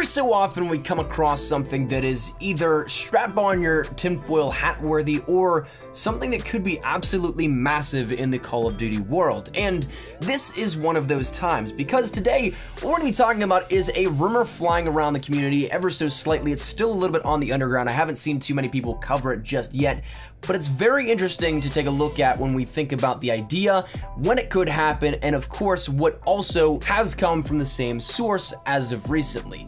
so often we come across something that is either strap on your tinfoil hat worthy or something that could be absolutely massive in the Call of Duty world. And this is one of those times, because today what we're going to be talking about is a rumor flying around the community ever so slightly. It's still a little bit on the underground. I haven't seen too many people cover it just yet, but it's very interesting to take a look at when we think about the idea, when it could happen, and of course what also has come from the same source as of recently.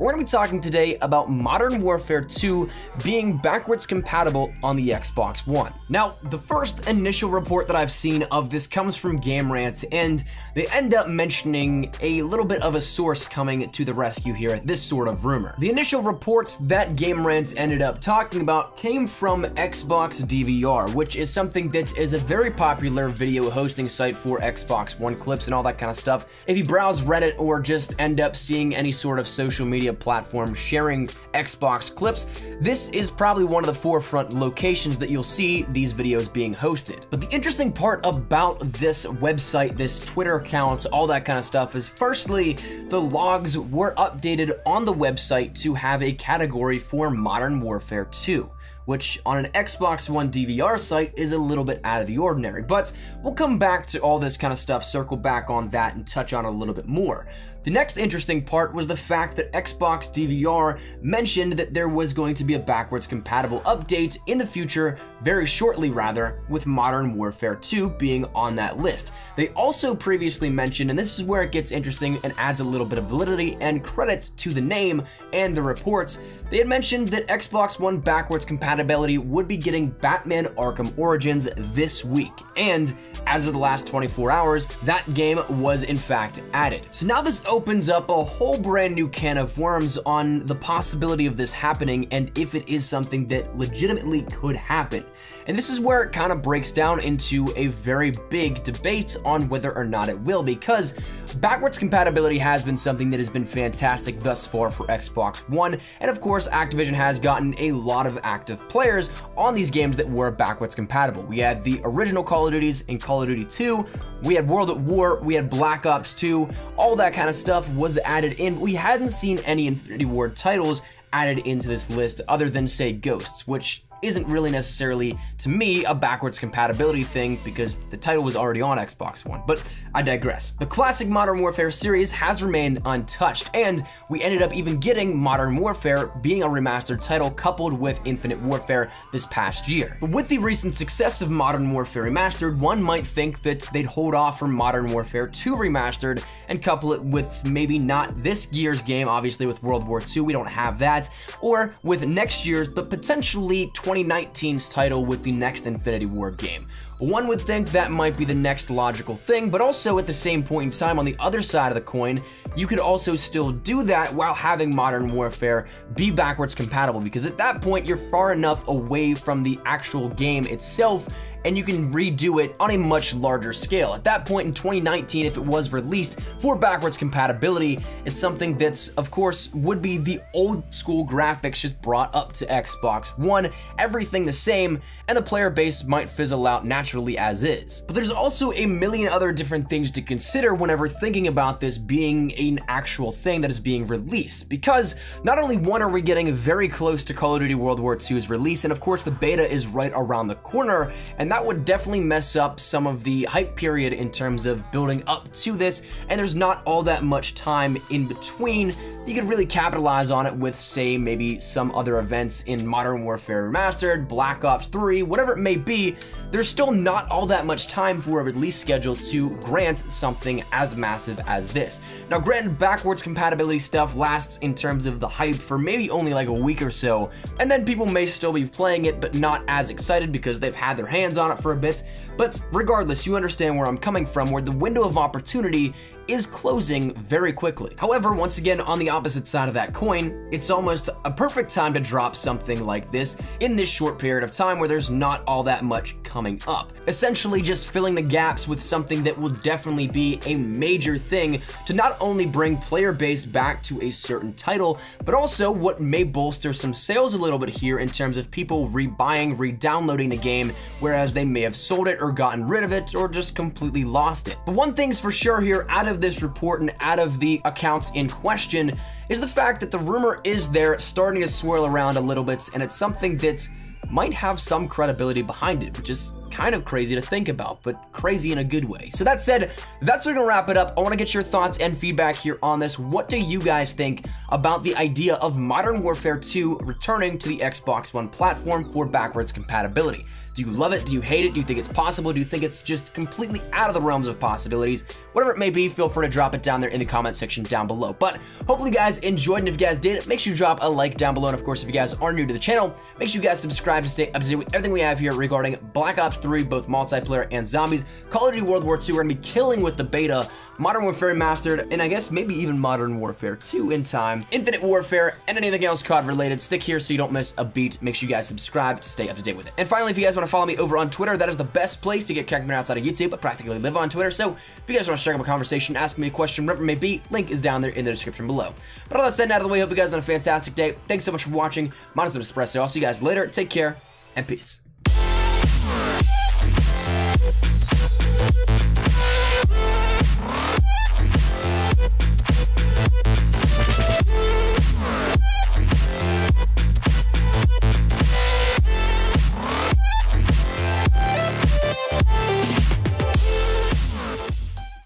We're going to be talking today about Modern Warfare 2 being backwards compatible on the Xbox One. Now, the first initial report that I've seen of this comes from GameRant, and they end up mentioning a little bit of a source coming to the rescue here at this sort of rumor. The initial reports that GameRant ended up talking about came from Xbox DVR, which is something that is a very popular video hosting site for Xbox One clips and all that kind of stuff. If you browse Reddit or just end up seeing any sort of social media platform sharing Xbox clips, this is probably one of the forefront locations that you'll see these videos being hosted. But the interesting part about this website, this Twitter account, all that kind of stuff is, firstly, the logs were updated on the website to have a category for Modern Warfare 2, which on an Xbox One DVR site is a little bit out of the ordinary. But we'll come back to all this kind of stuff, circle back on that, and touch on it a little bit more. The next interesting part was the fact that Xbox DVR mentioned that there was going to be a backwards compatible update in the future, very shortly rather, with Modern Warfare 2 being on that list. They also previously mentioned, and this is where it gets interesting and adds a little bit of validity and credit to the name and the reports, they had mentioned that Xbox One backwards compatibility would be getting Batman Arkham Origins this week, and as of the last 24 hours, that game was in fact added. So now this opens up a whole brand new can of worms on the possibility of this happening and if it is something that legitimately could happen. And this is where it kind of breaks down into a very big debate on whether or not it will, because backwards compatibility has been something that has been fantastic thus far for Xbox One, and of course Activision has gotten a lot of active players on these games that were backwards compatible. We had the original Call of Duties in Call of Duty 2, we had World at War, we had Black Ops 2, all that kind of stuff was added in. We hadn't seen any Infinity Ward titles added into this list other than, say, Ghosts, which isn't really necessarily, to me, a backwards compatibility thing because the title was already on Xbox One, but I digress. The classic Modern Warfare series has remained untouched, and we ended up even getting Modern Warfare being a remastered title coupled with Infinite Warfare this past year. But with the recent success of Modern Warfare Remastered, one might think that they'd hold off from Modern Warfare 2 Remastered and couple it with maybe not this year's game, obviously with World War II, we don't have that, or with next year's, but potentially 2019's title with the next Infinity Ward game. One would think that might be the next logical thing, but also at the same point in time, on the other side of the coin, you could also still do that while having Modern Warfare be backwards compatible, because at that point you're far enough away from the actual game itself and you can redo it on a much larger scale. At that point in 2019, if it was released for backwards compatibility, it's something that's, of course, would be the old school graphics just brought up to Xbox One, everything the same, and the player base might fizzle out naturally as is. But there's also a million other different things to consider whenever thinking about this being an actual thing that is being released, because not only one are we getting very close to Call of Duty World War II's release, and of course the beta is right around the corner, and that would definitely mess up some of the hype period in terms of building up to this, and there's not all that much time in between. You could really capitalize on it with, say, maybe some other events in Modern Warfare Remastered, Black Ops 3, whatever it may be. There's still not all that much time for a release schedule to grant something as massive as this. Now, granted, backwards compatibility stuff lasts in terms of the hype for maybe only like a week or so, and then people may still be playing it but not as excited because they've had their hands on it for a bit. But regardless, you understand where I'm coming from, where the window of opportunity is closing very quickly. However, once again, on the opposite side of that coin, it's almost a perfect time to drop something like this in this short period of time where there's not all that much content coming up. Essentially just filling the gaps with something that will definitely be a major thing to not only bring player base back to a certain title, but also what may bolster some sales a little bit here in terms of people rebuying, re-downloading the game, whereas they may have sold it or gotten rid of it or just completely lost it. But one thing's for sure here out of this report and out of the accounts in question is the fact that the rumor is there starting to swirl around a little bit, and it's something that might have some credibility behind it, which is kind of crazy to think about, but crazy in a good way. So that said, that's where we're gonna wrap it up. I wanna get your thoughts and feedback here on this. What do you guys think about the idea of Modern Warfare 2 returning to the Xbox One platform for backwards compatibility? Do you love it? Do you hate it? Do you think it's possible? Do you think it's just completely out of the realms of possibilities? Whatever it may be, feel free to drop it down there in the comment section down below. But hopefully you guys enjoyed, and if you guys did, make sure you drop a like down below. And of course, if you guys are new to the channel, make sure you guys subscribe to stay up to date with everything we have here regarding Black Ops 3, both multiplayer and zombies, Call of Duty World War II. We're gonna be killing with the beta, Modern Warfare Remastered, and I guess maybe even Modern Warfare 2 in time, Infinite Warfare, and anything else COD related. Stick here so you don't miss a beat. Make sure you guys subscribe to stay up to date with it. And finally, if you guys want to follow me over on Twitter, that is the best place to get connected outside of YouTube, but practically live on Twitter. So if you guys want to strike up a conversation, ask me a question, whatever it may be, link is down there in the description below. But all that said and out of the way, hope you guys have a fantastic day. Thanks so much for watching. My name is Espresso. I'll see you guys later. Take care and peace.